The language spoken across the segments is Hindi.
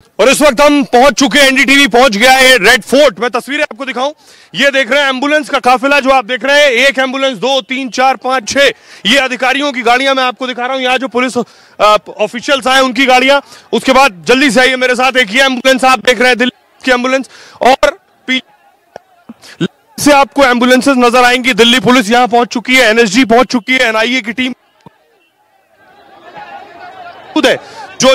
और इस वक्त हम पहुंच चुके हैं, एनडीटीवी पहुंच गया है रेड फोर्ट। मैं तस्वीरें आपको दिखाऊं, ये देख रहे हैं एम्बुलेंस का काफिला जो आप देख रहे हैं। एक एम्बुलेंस, 2, 3, 4, 5, 6 ये अधिकारियों की गाड़ियां मैं आपको दिखा रहा हूं। यहाँ जो पुलिस ऑफिशियल्स आए उनकी गाड़ियां। उसके बाद जल्दी से आइए मेरे साथ, एक ये एम्बुलेंस आप देख रहे हैं, दिल्ली की एम्बुलेंस, और से आपको एम्बुलेंसेस नजर आएंगी। दिल्ली पुलिस यहां पहुंच चुकी है, एनएसजी पहुंच चुकी है, एनआईए की टीम है। जो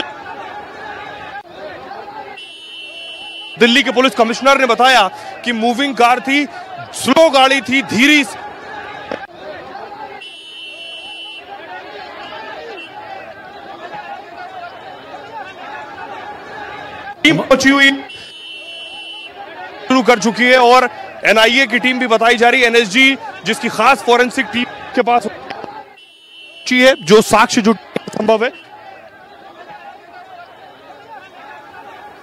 दिल्ली के पुलिस कमिश्नर ने बताया कि मूविंग कार थी, स्लो गाड़ी थी, धीरे टीम पहुंची हुई शुरू कर चुकी है। और एनआईए की टीम भी बताई जा रही है, एनएसजी जिसकी खास फॉरेंसिक टीम के पास है, जो साक्ष्य जो संभव है।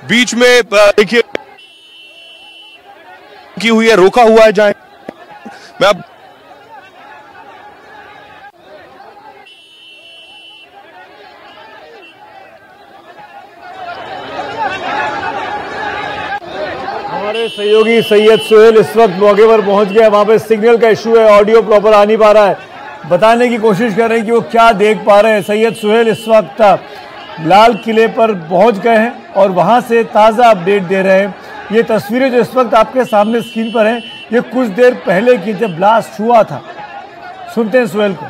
बीच में देखिए की हुई है, रोका हुआ है। जाए मैं अब हमारे सहयोगी सैयद सुहेल इस वक्त मौके पर पहुंच गया। वहां पे सिग्नल का इशू है, ऑडियो प्रॉपर आ नहीं पा रहा है। बताने की कोशिश कर रहे हैं कि वो क्या देख पा रहे हैं। सैयद सुहेल इस वक्त लाल किले पर पहुंच गए हैं और वहां से ताज़ा अपडेट दे रहे हैं। ये तस्वीरें जो इस वक्त आपके सामने स्क्रीन पर हैं, ये कुछ देर पहले की जब ब्लास्ट हुआ था। सुनते हैं सुहेल को।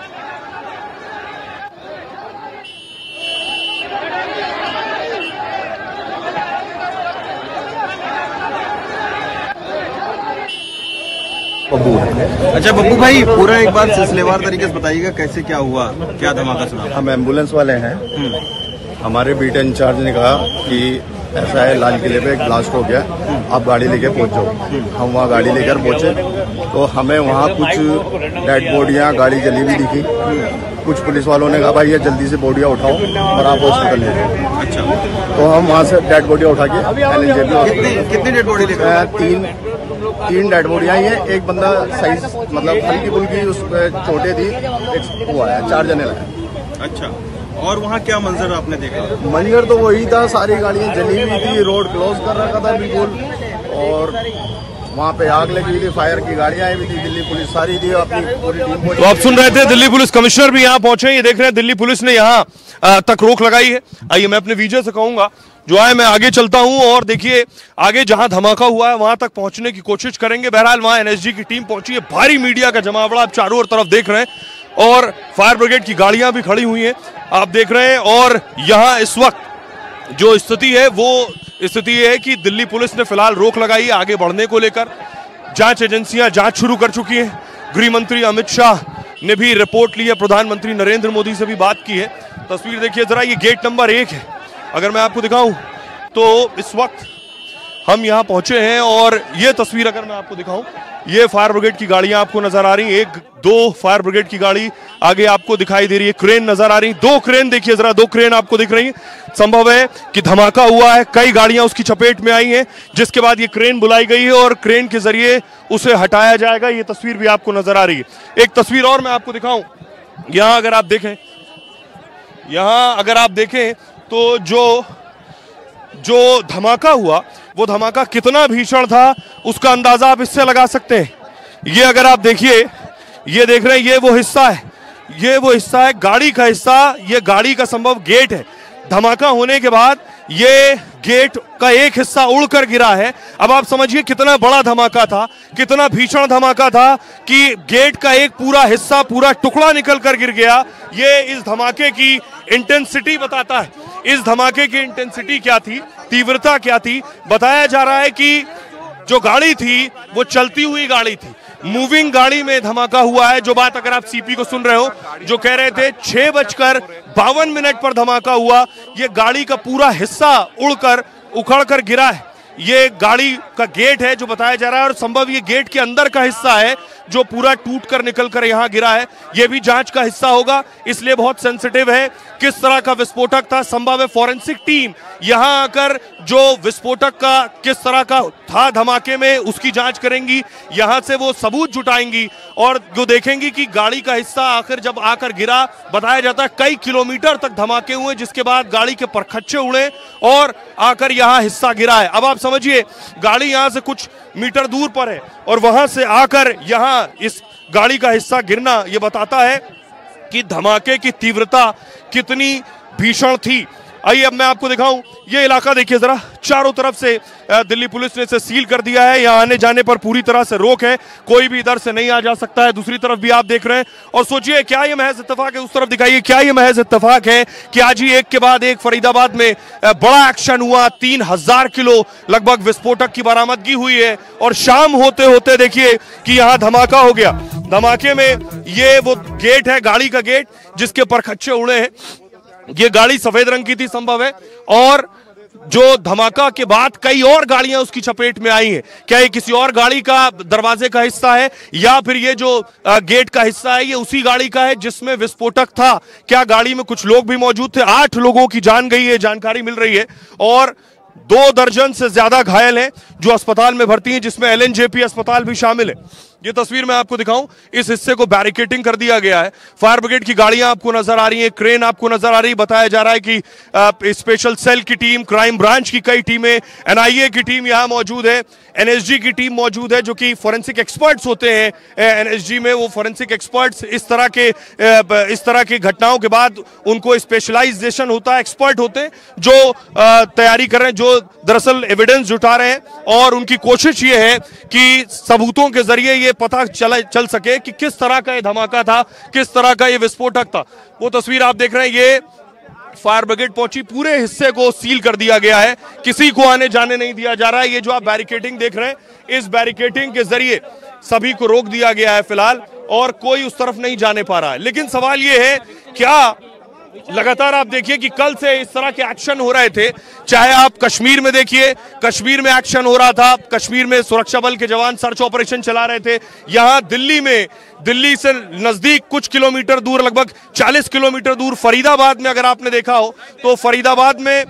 अच्छा बब्बू भाई, पूरा एक बार सिलसिलेवार तरीके से बताइएगा कैसे क्या हुआ, क्या धमाका सुना। हम एम्बुलेंस वाले हैं। हमारे बीट इंचार्ज ने कहा कि ऐसा है, लाल किले पे एक ब्लास्ट हो गया, आप गाड़ी लेके पहुंच जाओ। हम वहाँ गाड़ी लेकर पहुंचे तो हमें वहाँ कुछ डेड बॉडियाँ, गाड़ी जली हुई दिखी। कुछ पुलिस वालों ने कहा भाई ये जल्दी से बॉडियाँ उठाओ और आप हॉस्पिटल ले जाओ। अच्छा, तो हम वहाँ से डेड बॉडियाँ उठा के कितनी डेड बॉडी लेकर? तीन डेड बॉडियाँ ही है। एक बंदा साइज मतलब हल्की फुल्की उस पर चोटें थी, एक हुआ है, 4 जने लगे। अच्छा, और वहाँ क्या मंजर आपने देखा? मंजर तो वही था, सारी गाड़ियाँ जली हुई थी, रोड क्लोज कर रखा था बिल्कुल, और वहाँ पे आग लगी हुई थी, फायर की गाड़ियाँ आई हुई थी, दिल्ली पुलिस सारी थी, अपनी पूरी टीम। तो आप सुन रहे थे, दिल्ली पुलिस कमिश्नर भी यहाँ पहुंचे। ये देख रहे हैं दिल्ली पुलिस ने यहाँ तक रोक लगाई है। आइए मैं अपने विजय से कहूंगा जो है, मैं आगे चलता हूं और देखिए आगे जहां धमाका हुआ है वहां तक पहुंचने की कोशिश करेंगे। बहरहाल वहां एनएसजी की टीम पहुंची है, भारी मीडिया का जमावड़ा आप चारों ओर तरफ देख रहे हैं, और फायर ब्रिगेड की गाड़ियां भी खड़ी हुई हैं आप देख रहे हैं। और यहां इस वक्त जो स्थिति है वो स्थिति है कि दिल्ली पुलिस ने फिलहाल रोक लगाई है आगे बढ़ने को लेकर। जांच एजेंसियां जांच शुरू कर चुकी हैं। गृह मंत्री अमित शाह ने भी रिपोर्ट ली है, प्रधानमंत्री नरेंद्र मोदी से भी बात की है। तस्वीर देखिए जरा, ये गेट नंबर 1 है। अगर मैं आपको दिखाऊं तो इस वक्त हम यहां पहुंचे हैं और ये तस्वीर अगर मैं आपको दिखाऊं, ये फायर ब्रिगेड की गाड़ियां आपको नजर आ रही हैं। 1-2 फायर ब्रिगेड की गाड़ी आगे आपको दिखाई दे रही है, क्रेन नजर आ रही, 2 क्रेन देखिए जरा, 2 क्रेन आपको दिख रही है। संभव है कि धमाका हुआ है, कई गाड़ियां उसकी चपेट में आई हैं, जिसके बाद ये क्रेन बुलाई गई है और क्रेन के जरिए उसे हटाया जाएगा। ये तस्वीर भी आपको नजर आ रही है। एक तस्वीर और मैं आपको दिखाऊं, यहां अगर आप देखें, यहां अगर आप देखें तो जो धमाका हुआ वो धमाका कितना भीषण था उसका अंदाजा आप इससे लगा सकते हैं। ये अगर आप देखिए, ये देख रहे हैं, ये वो हिस्सा है, ये वो हिस्सा है गाड़ी का हिस्सा, ये गाड़ी का संभव गेट है। धमाका होने के बाद ये गेट का एक हिस्सा उड़कर गिरा है। अब आप समझिए कितना बड़ा धमाका था, कितना भीषण धमाका था कि गेट का एक पूरा हिस्सा, पूरा टुकड़ा निकल कर गिर गया। ये इस धमाके की इंटेंसिटी बताता है। इस धमाके की इंटेंसिटी क्या थी, तीव्रता क्या थी। बताया जा रहा है कि जो गाड़ी थी वो चलती हुई गाड़ी थी, मूविंग गाड़ी में धमाका हुआ है। जो बात अगर आप सीपी को सुन रहे हो, जो कह रहे थे 6:52 पर धमाका हुआ, ये गाड़ी का पूरा हिस्सा उड़कर उखड़कर गिरा है। ये गाड़ी का गेट है जो बताया जा रहा है, और संभव ये गेट के अंदर का हिस्सा है जो पूरा टूट कर निकल कर यहां गिरा है, यह भी जांच का हिस्सा होगा, इसलिए बहुत सेंसिटिव है किस तरह का विस्फोटक था। संभव है फॉरेंसिक टीम यहां आकर जो विस्फोटक का किस तरह का था धमाके में उसकी जांच करेंगी, यहां से वो सबूत जुटाएंगी और जो देखेंगी कि गाड़ी का हिस्सा आखिर जब आकर गिरा, बताया जाता है कई किलोमीटर तक धमाके हुए, जिसके बाद गाड़ी के परखच्चे उड़े और आकर यहां हिस्सा गिरा है। अब आप समझिए, गाड़ी यहां से कुछ मीटर दूर पर है और वहां से आकर यहां इस गाड़ी का हिस्सा गिरना यह बताता है कि धमाके की तीव्रता कितनी भीषण थी। आइए अब मैं आपको दिखाऊं, ये इलाका देखिए जरा, चारों तरफ से दिल्ली पुलिस ने इसे सील कर दिया है, यहाँ आने जाने पर पूरी तरह से रोक है, कोई भी इधर से नहीं आ जा सकता है। दूसरी तरफ भी आप देख रहे हैं और सोचिए क्या ये महज इत्तेफाक है, उस तरफ दिखाइए क्या ये महज इत्तेफाक है कि आज ही एक के बाद एक फरीदाबाद में बड़ा एक्शन हुआ। 3000 किलो लगभग विस्फोटक की बरामदगी हुई है और शाम होते होते देखिए कि यहाँ धमाका हो गया। धमाके में ये वो गेट है, गाड़ी का गेट, जिसके परखच्चे उड़े हैं। ये गाड़ी सफेद रंग की थी संभव है, और जो धमाका के बाद कई और गाड़ियां उसकी चपेट में आई हैं। क्या ये किसी और गाड़ी का दरवाजे का हिस्सा है या फिर ये जो गेट का हिस्सा है ये उसी गाड़ी का है जिसमें विस्फोटक था? क्या गाड़ी में कुछ लोग भी मौजूद थे? 8 लोगों की जान गई है, जानकारी मिल रही है, और 2 दर्जन से ज्यादा घायल हैं जो अस्पताल में भर्ती हैं, जिसमें LNJP अस्पताल भी शामिल है। ये तस्वीर मैं आपको दिखाऊं, इस हिस्से को बैरिकेडिंग कर दिया गया है। फायर ब्रिगेड की गाड़ियां आपको नजर आ रही हैं, क्रेन आपको नजर आ रही है। बताया जा रहा है कि स्पेशल सेल की टीम, क्राइम ब्रांच की कई टीमें, NIA की टीम यहां मौजूद है, NSG की टीम मौजूद है, जो कि फॉरेंसिक एक्सपर्ट्स होते हैं। NSG में वो फॉरेंसिक एक्सपर्ट्स इस तरह की घटनाओं के बाद उनको स्पेशलाइजेशन होता है, एक्सपर्ट होते हैं जो तैयारी कर रहे हैं, जो दरअसल एविडेंस जुटा रहे हैं, और उनकी कोशिश ये है कि सबूतों के जरिए ये पता चल सके कि किस तरह का ये धमाका था, किस तरह का ये विस्फोटक था। वो तस्वीर आप देख रहे हैं, ये फायर ब्रिगेड पहुंची, पूरे हिस्से को सील कर दिया गया है, किसी को आने जाने नहीं दिया जा रहा है। ये जो आप बैरिकेडिंग देख रहे हैं, इस बैरिकेडिंग के जरिए सभी को रोक दिया गया है फिलहाल, और कोई उस तरफ नहीं जाने पा रहा है। लेकिन सवाल ये है, क्या लगातार आप देखिए कि कल से इस तरह के एक्शन हो रहे थे, चाहे आप कश्मीर में देखिए, कश्मीर में एक्शन हो रहा था, कश्मीर में सुरक्षा बल के जवान सर्च ऑपरेशन चला रहे थे। यहां दिल्ली में, दिल्ली से नजदीक कुछ किलोमीटर दूर, लगभग 40 किलोमीटर दूर फरीदाबाद में अगर आपने देखा हो तो फरीदाबाद में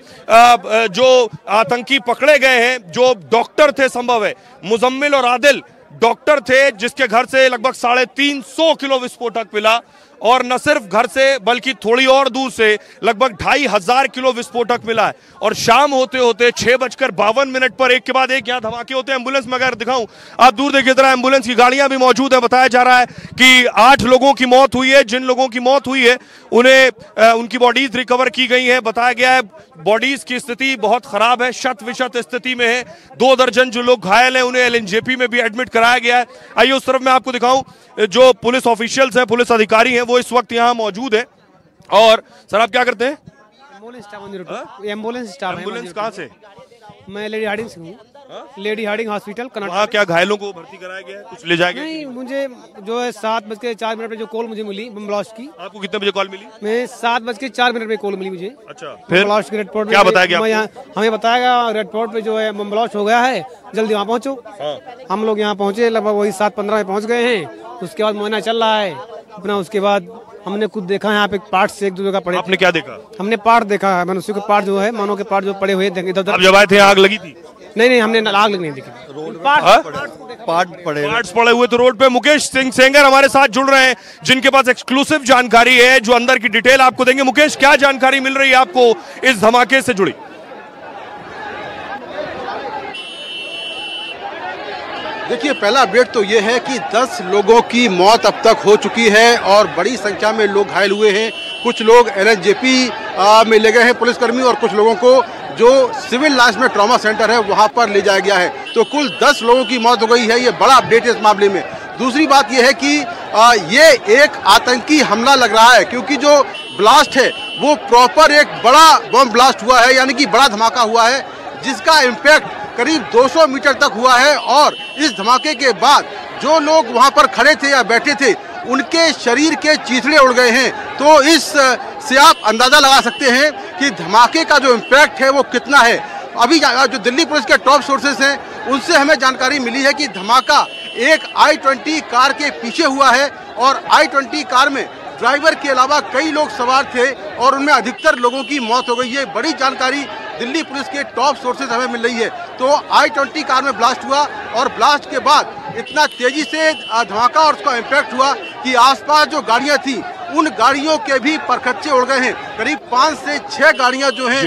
जो आतंकी पकड़े गए हैं, जो डॉक्टर थे, संभव है मुजम्मिल और आदिल डॉक्टर थे, जिसके घर से लगभग 350 किलो विस्फोटक मिला, और न सिर्फ घर से बल्कि थोड़ी और दूर से लगभग 2500 किलो विस्फोटक मिला है। और शाम होते होते 6:52 पर एक के बाद एक यहाँ धमाके होते हैं। एम्बुलेंस में अगर दिखाऊं, आप दूर देखिए जरा, एम्बुलेंस की गाड़ियां भी मौजूद है। बताया जा रहा है कि 8 लोगों की मौत हुई है। जिन लोगों की मौत हुई है उन्हें उनकी बॉडीज रिकवर की गई है। बताया गया है बॉडीज की स्थिति बहुत खराब है, शत विशत स्थिति में है। 2 दर्जन जो लोग घायल हैं उन्हें LNJP में भी एडमिट कराया गया है। आइए उस तरफ मैं आपको दिखाऊं, जो पुलिस ऑफिशियल्स हैं, पुलिस अधिकारी हैं, वो इस वक्त यहाँ मौजूद है। और सर आप क्या करते हैं? Ambulance staff. एम्बुलेंस कहाँ से? मैं लेडी हार्डिंग से हूँ, लेडी हार्डिंग हॉस्पिटल कर्नाटक। वहाँ क्या घायलों को भर्ती कराया गया है, कुछ ले जाया गया? नहीं, मुझे जो है 7:04 पे जो कॉल मुझे मिली बम ब्लास्ट की। आपको कितने बजे कॉल मिली? मैं 7:04 पे कॉल मिली मुझे। अच्छा, फिर ब्लास्ट के रेड पोर्ट क्या बताया गया? हमें बताया गया रेड पोर्ट पे जो है बम ब्लास्ट हो गया है, जल्दी वहाँ पहुँचो। हम लोग यहाँ पहुँचे, लगभग वही 7:15 में पहुँच गए हैं। उसके बाद मुआयना चल रहा है अपना। उसके बाद हमने खुद देखा यहाँ पे पार्ट से 1-2 जगह पड़े। आपने क्या देखा? हमने पार्ट देखा है, मनुष्य के पार्ट जो है, मानव के पार्ट जो पड़े हुए इधर। आप जब आए थे आग लगी थी? नहीं, हमने आग नहीं देखी, पार्ट्स पड़े हुए तो रोड पे। मुकेश सिंह सेंगर हमारे साथ जुड़ रहे हैं, जिनके पास एक्सक्लूसिव जानकारी है, जो अंदर की डिटेल आपको देंगे। मुकेश, क्या जानकारी मिल रही है आपको इस धमाके से जुड़ी? देखिए, पहला अपडेट तो ये है कि 10 लोगों की मौत अब तक हो चुकी है और बड़ी संख्या में लोग घायल हुए हैं। कुछ लोग LNJP में ले गए हैं पुलिसकर्मी, और कुछ लोगों को जो सिविल लाइंस में ट्रॉमा सेंटर है वहां पर ले जाया गया है। तो कुल 10 लोगों की मौत हो गई है। ये बड़ा अपडेट है इस मामले में। दूसरी बात यह है कि ये एक आतंकी हमला लग रहा है, क्योंकि जो ब्लास्ट है वो प्रॉपर एक बड़ा बम ब्लास्ट हुआ है, यानी कि बड़ा धमाका हुआ है, जिसका इम्पैक्ट करीब 200 मीटर तक हुआ है। और इस धमाके के बाद जो लोग वहां पर खड़े थे या बैठे थे, उनके शरीर के चीथड़े उड़ गए हैं। तो इस से आप अंदाजा लगा सकते हैं कि धमाके का जो इम्पैक्ट है वो कितना है। अभी जो दिल्ली पुलिस के टॉप सोर्सेस हैं, उनसे हमें जानकारी मिली है कि धमाका एक i20 कार के पीछे हुआ है और i20 कार में ड्राइवर के अलावा कई लोग सवार थे और उनमें अधिकतर लोगों की मौत हो गई है। बड़ी जानकारी दिल्ली पुलिस के टॉप सोर्सेज हमें मिल रही है। तो i20 कार में ब्लास्ट हुआ और ब्लास्ट के बाद इतना तेजी से धमाका और उसका इम्पैक्ट हुआ कि आसपास जो गाड़ियां थी उन गाड़ियों के भी परखच्चे उड़ गए हैं। करीब 5 से 6 गाड़ियां जो हैं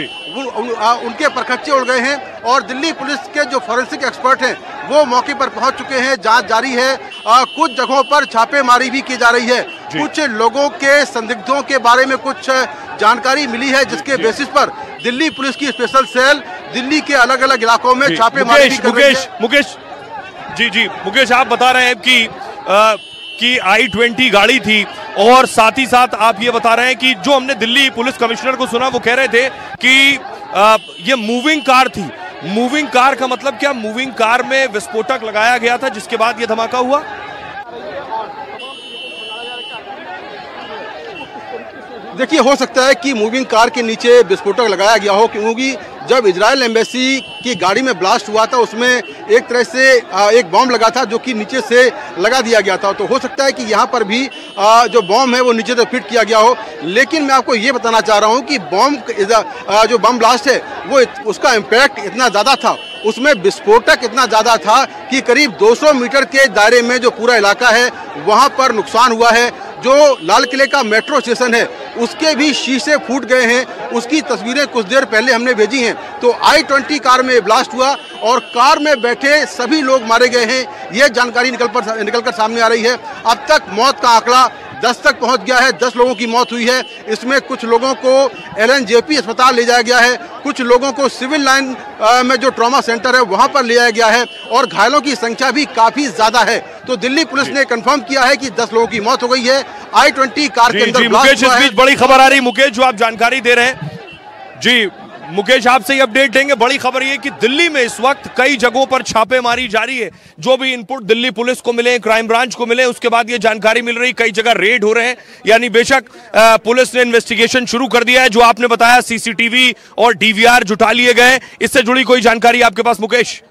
उनके परखच्चे उड़ गए हैं और दिल्ली पुलिस के जो फॉरेंसिक एक्सपर्ट हैं वो मौके पर पहुंच चुके हैं। जांच जारी है। कुछ जगहों पर छापेमारी भी की जा रही है। कुछ लोगों के संदिग्धों के बारे में कुछ जानकारी मिली है जिसके बेसिस पर दिल्ली पुलिस की स्पेशल सेल दिल्ली के अलग अलग इलाकों में छापेमारी भी कर रही है। मुकेश आप बता रहे हैं कि i20 गाड़ी थी और साथ ही साथ आप ये बता रहे हैं कि जो हमने दिल्ली पुलिस कमिश्नर को सुना वो कह रहे थे कि ये मूविंग कार थी। मूविंग कार का मतलब क्या? मूविंग कार में विस्फोटक लगाया गया था जिसके बाद ये धमाका हुआ। देखिए, हो सकता है कि मूविंग कार के नीचे विस्फोटक लगाया गया हो, क्योंकि जब इजराइल एम्बेसी की गाड़ी में ब्लास्ट हुआ था उसमें एक तरह से एक बॉम्ब लगा था जो कि नीचे से लगा दिया गया था। तो हो सकता है कि यहाँ पर भी जो बॉम्ब है वो नीचे से फिट किया गया हो। लेकिन मैं आपको ये बताना चाह रहा हूँ कि जो बम ब्लास्ट है वो उसका इम्पैक्ट इतना ज़्यादा था, उसमें विस्फोटक इतना ज़्यादा था कि करीब 200 मीटर के दायरे में जो पूरा इलाका है वहाँ पर नुकसान हुआ है। जो लाल किले का मेट्रो स्टेशन है उसके भी शीशे फूट गए हैं। उसकी तस्वीरें कुछ देर पहले हमने भेजी हैं। तो i20 कार में ब्लास्ट हुआ और कार में बैठे सभी लोग मारे गए हैं। ये जानकारी निकलकर सामने आ रही है। अब तक मौत का आंकड़ा 10 तक पहुंच गया है। 10 लोगों की मौत हुई है। इसमें कुछ लोगों को LNJP अस्पताल ले जाया गया है, कुछ लोगों को सिविल लाइन में जो ट्रॉमा सेंटर है वहां पर ले जाया गया है और घायलों की संख्या भी काफी ज्यादा है। तो दिल्ली पुलिस ने कंफर्म किया है कि 10 लोगों की मौत हो गई है। i20 कार के अंदर मुकेश, इस बीच बड़ी खबर आ रही है मुकेश, जो आप जानकारी दे रहे हैं। जी मुकेश, आपसे ही अपडेट देंगे। बड़ी खबर ये कि दिल्ली में इस वक्त कई जगहों पर छापेमारी जारी है। जो भी इनपुट दिल्ली पुलिस को मिले, क्राइम ब्रांच को मिले, उसके बाद ये जानकारी मिल रही, कई जगह रेड हो रहे हैं। यानी बेशक पुलिस ने इन्वेस्टिगेशन शुरू कर दिया है। जो आपने बताया CCTV और DVR जुटा लिए गए। इससे जुड़ी कोई जानकारी आपके पास मुकेश?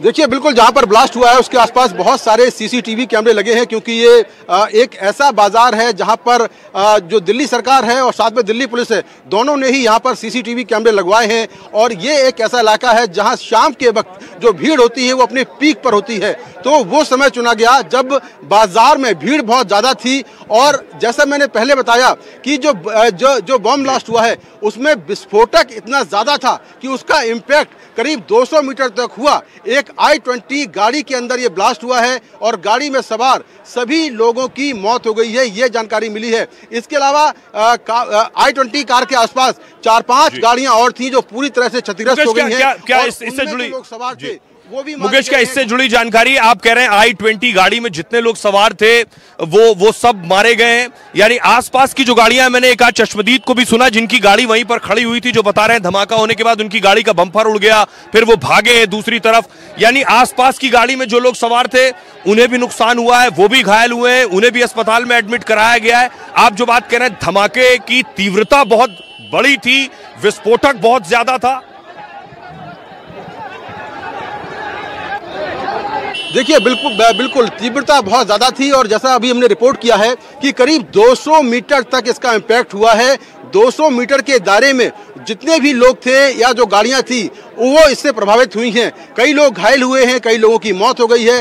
देखिए, बिल्कुल जहां पर ब्लास्ट हुआ है उसके आसपास बहुत सारे CCTV कैमरे लगे हैं, क्योंकि ये एक ऐसा बाजार है जहां पर जो दिल्ली सरकार है और साथ में दिल्ली पुलिस है, दोनों ने ही यहां पर CCTV कैमरे लगवाए हैं। और ये एक ऐसा इलाका है जहां शाम के वक्त जो भीड़ होती है वो अपने पीक पर होती है। तो वो समय चुना गया जब बाजार में भीड़ बहुत ज़्यादा थी। और जैसा मैंने पहले बताया कि जो बम ब्लास्ट हुआ है उसमें विस्फोटक इतना ज़्यादा था कि उसका इम्पैक्ट करीब 200 मीटर तक हुआ। एक i20 गाड़ी के अंदर ये ब्लास्ट हुआ है और गाड़ी में सवार सभी लोगों की मौत हो गई है, ये जानकारी मिली है। इसके अलावा i20 कार के आसपास 4-5 गाड़ियां और थी जो पूरी तरह से क्षतिग्रस्त हो गई हैं। क्या इससे जुड़ी लोग सवार थे वो भी मुकेश, क्या इससे जुड़ी जानकारी? आप कह रहे हैं i20 गाड़ी में जितने लोग सवार थे वो सब मारे गए हैं। यानी आसपास की जो गाड़ियां, मैंने एक आज चश्मदीद को भी सुना जिनकी गाड़ी वहीं पर खड़ी हुई थी, जो बता रहे हैं धमाका होने के बाद उनकी गाड़ी का बम्पर उड़ गया, फिर वो भागे हैं दूसरी तरफ। यानी आसपास की गाड़ी में जो लोग सवार थे उन्हें भी नुकसान हुआ है, वो भी घायल हुए हैं, उन्हें भी अस्पताल में एडमिट कराया गया है। आप जो बात कह रहे हैं, धमाके की तीव्रता बहुत बड़ी थी, विस्फोटक बहुत ज्यादा था। देखिए, बिल्कुल तीव्रता बहुत ज़्यादा थी और जैसा अभी हमने रिपोर्ट किया है कि करीब 200 मीटर तक इसका इम्पैक्ट हुआ है। 200 मीटर के दायरे में जितने भी लोग थे या जो गाड़ियां थी वो इससे प्रभावित हुई हैं। कई लोग घायल हुए हैं, कई लोगों की मौत हो गई है।